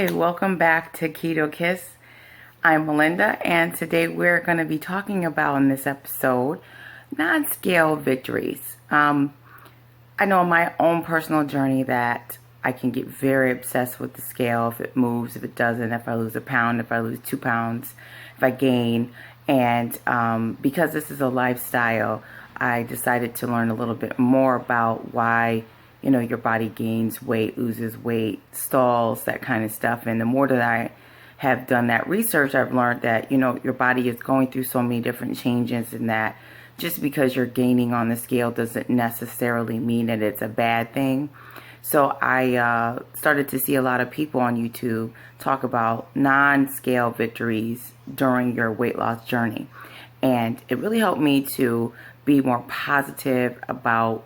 Hi, welcome back to K.I.S. I'm Melinda, and today we're going to be talking about in this episode non-scale victories. I know in my own personal journey that I can get very obsessed with the scale, if it moves, if it doesn't, if I lose a pound, if I lose 2 pounds, if I gain. And because this is a lifestyle, I decided to learn a little bit more about why your body gains weight, loses weight, stalls, that kind of stuff. And the more that I have done that research, I've learned that, your body is going through so many different changes, and that just because you're gaining on the scale doesn't necessarily mean that it's a bad thing. So I started to see a lot of people on YouTube talk about non-scale victories during your weight loss journey. And it really helped me to be more positive about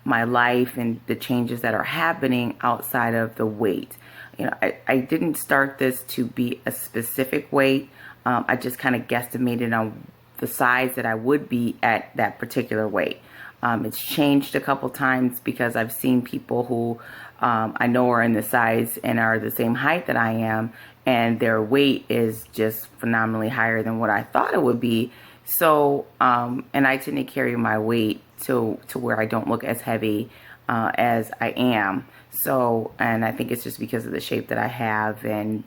my life and the changes that are happening outside of the weight. I didn't start this to be a specific weight. I just kind of guesstimated on the size that I would be at that particular weight. It's changed a couple times because I've seen people who I know are in the size and are the same height that I am, and their weight is just phenomenally higher than what I thought it would be. So, and I tend to carry my weight to where I don't look as heavy as I am. So, and I think it's just because of the shape that I have and,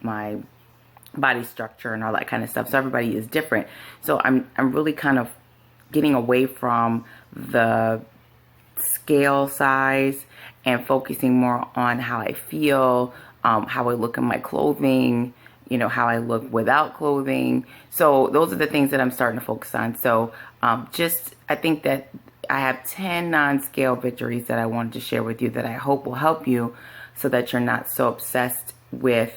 my body structure and all that kind of stuff. So everybody is different. So I'm really kind of getting away from the scale size and focusing more on how I feel, how I look in my clothing, how I look without clothing. So those are the things that I'm starting to focus on. So I think that I have 10 non-scale victories that I wanted to share with you that I hope will help you so that you're not so obsessed with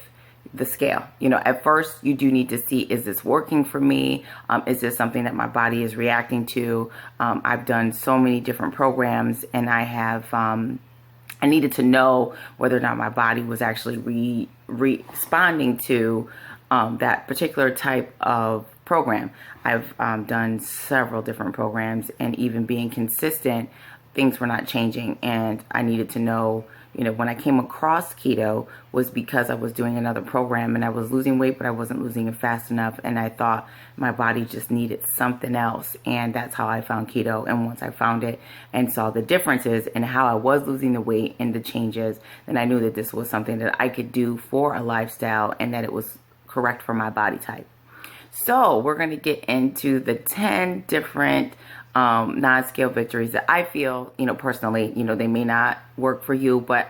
the scale. At first you do need to see, is this working for me? Is this something that my body is reacting to? I've done so many different programs, and I needed to know whether or not my body was actually responding to that particular type of program. I've done several different programs, and even being consistent, things were not changing. And I needed to know, when I came across keto was because I was doing another program and I was losing weight, but I wasn't losing it fast enough. And I thought my body just needed something else. And that's how I found keto. And once I found it and saw the differences in how I was losing the weight and the changes, then I knew that this was something that I could do for a lifestyle and that it was correct for my body type. So we're going to get into the 10 different non-scale victories that I feel, personally, they may not work for you, but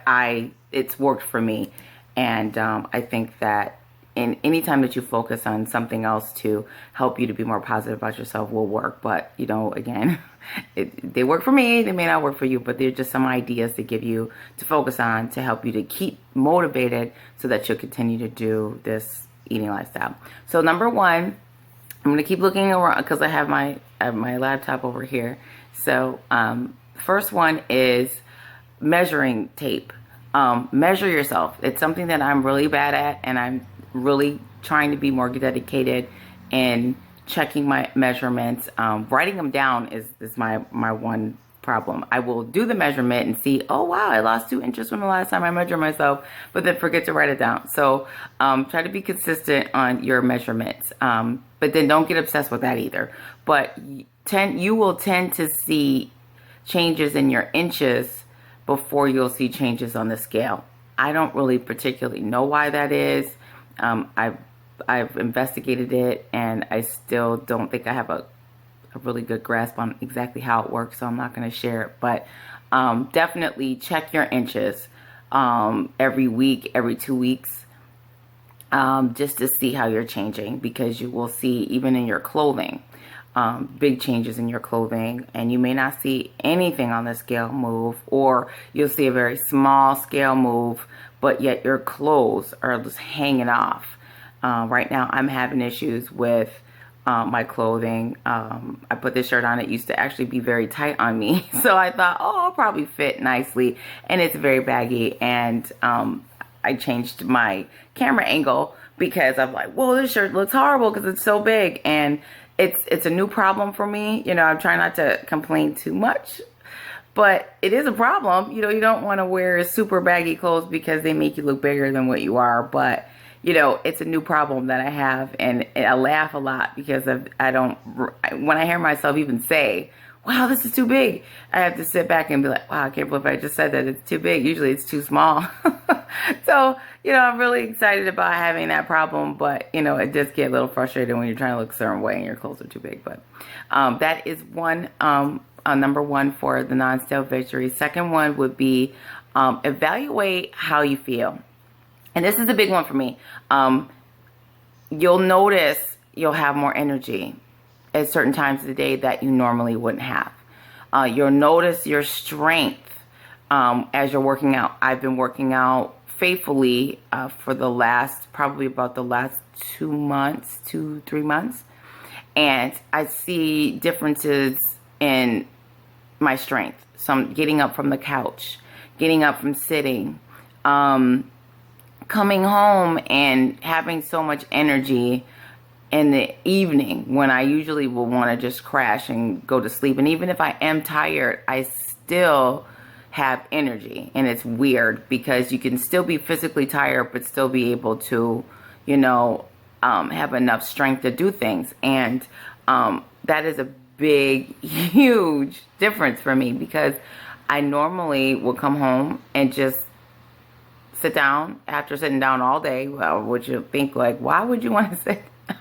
it's worked for me. And I think that any time that you focus on something else to help you to be more positive about yourself will work. But, again, they work for me. They may not work for you, but they're just some ideas to give you to focus on to help you to keep motivated so that you'll continue to do this eating lifestyle. So number one, I'm going to keep looking around because I have my laptop over here. So first one is measuring tape. Measure yourself. It's something that I'm really bad at, and I'm really trying to be more dedicated in checking my measurements. Writing them down is my one problem. I will do the measurement and see, oh wow, I lost 2 inches from the last time I measured myself, but then forget to write it down. So try to be consistent on your measurements, but then don't get obsessed with that either. But you will tend to see changes in your inches before you'll see changes on the scale. I don't really particularly know why that is. I've investigated it, and I still don't think I have a really good grasp on exactly how it works, so I'm not going to share it. But definitely check your inches every week, every 2 weeks, just to see how you're changing, because you will see, even in your clothing, big changes in your clothing, and you may not see anything on the scale move, or you'll see a very small scale move, but yet your clothes are just hanging off. Right now I'm having issues with my clothing. I put this shirt on. It used to actually be very tight on me. So I thought, oh, I'll probably fit nicely. And it's very baggy. And I changed my camera angle because I'm like, whoa, this shirt looks horrible because it's so big. And it's a new problem for me. I'm trying not to complain too much. But it is a problem. You don't want to wear super baggy clothes because they make you look bigger than what you are. But, it's a new problem that I have. And I laugh a lot because I don't, when I hear myself even say, wow, this is too big, I have to sit back and be like, wow, I can't believe I just said that it's too big. Usually it's too small. So, I'm really excited about having that problem, but, it does get a little frustrating when you're trying to look a certain way and your clothes are too big. But that is one, number one for the non-scale victory. Second one would be evaluate how you feel. And this is a big one for me. You'll notice you'll have more energy at certain times of the day that you normally wouldn't have. You'll notice your strength as you're working out. I've been working out faithfully for probably about the last 3 months. And I see differences in my strength. Some getting up from the couch, getting up from sitting, coming home and having so much energy in the evening when I usually will want to just crash and go to sleep. And even if I am tired, I still have energy. And it's weird because you can still be physically tired but still be able to, have enough strength to do things. And that is a big, huge difference for me because I normally will come home and just sit down after sitting down all day. Well, would you think like, why would you want to sit down?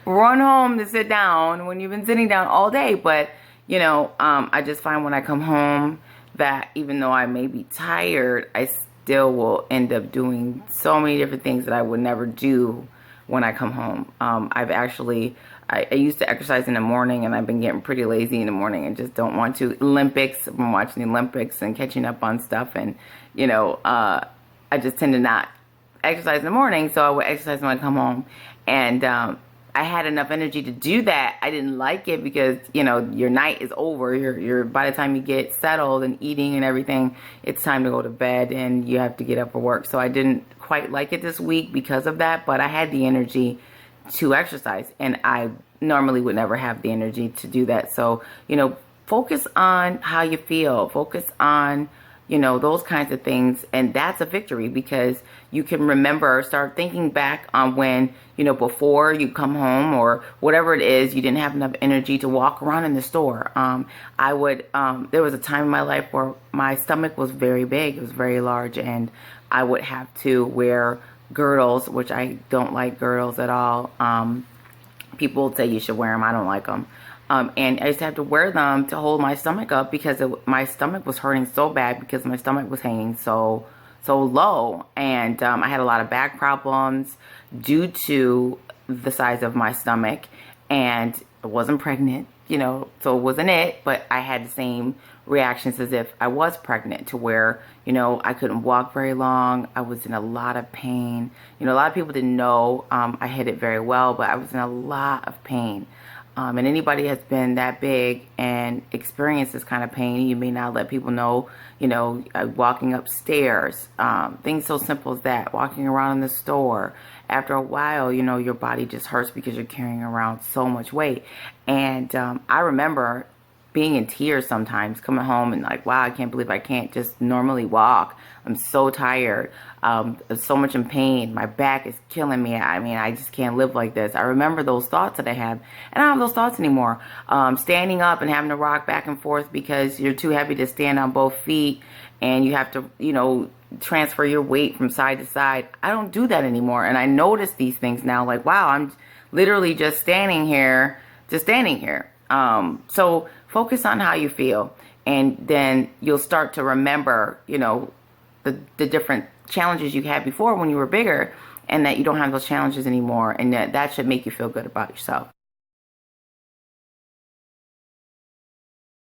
Run home to sit down when you've been sitting down all day? But, I just find when I come home that even though I may be tired, I still will end up doing so many different things that I would never do when I come home. I used to exercise in the morning, and I've been getting pretty lazy in the morning and just don't want to. Olympics, I've been watching the Olympics and catching up on stuff, and, I just tend to not exercise in the morning, so I would exercise when I come home. And I had enough energy to do that. I didn't like it because, your night is over. You're by the time you get settled and eating and everything, it's time to go to bed and you have to get up for work. So I didn't quite like it this week because of that, but I had the energy to exercise, and I normally would never have the energy to do that. So, focus on how you feel. Focus on those kinds of things. And that's a victory because you can remember, start thinking back on when, before you come home or whatever it is, you didn't have enough energy to walk around in the store. There was a time in my life where my stomach was very big. It was very large, and I would have to wear girdles, which I don't like girdles at all. People say you should wear them. I don't like them. And I used to have to wear them to hold my stomach up because my stomach was hurting so bad because my stomach was hanging so low. And I had a lot of back problems due to the size of my stomach. And I wasn't pregnant, so it wasn't it. But I had the same reactions as if I was pregnant, to where, I couldn't walk very long. I was in a lot of pain. A lot of people didn't know I hid it very well, but I was in a lot of pain. And anybody has been that big and experienced this kind of pain, you may not let people know, walking upstairs, things so simple as that, walking around in the store. After a while, your body just hurts because you're carrying around so much weight. And I remember being in tears sometimes, coming home and like, wow, I can't believe I can't just normally walk. I'm so tired. So much in pain. My back is killing me. I mean, I just can't live like this. I remember those thoughts that I had, and I don't have those thoughts anymore. Standing up and having to rock back and forth because you're too heavy to stand on both feet, and you have to, transfer your weight from side to side. I don't do that anymore. And I notice these things now, like, wow, I'm literally just standing here. So focus on how you feel, and then you'll start to remember, the different challenges you had before when you were bigger, and that you don't have those challenges anymore, and that should make you feel good about yourself.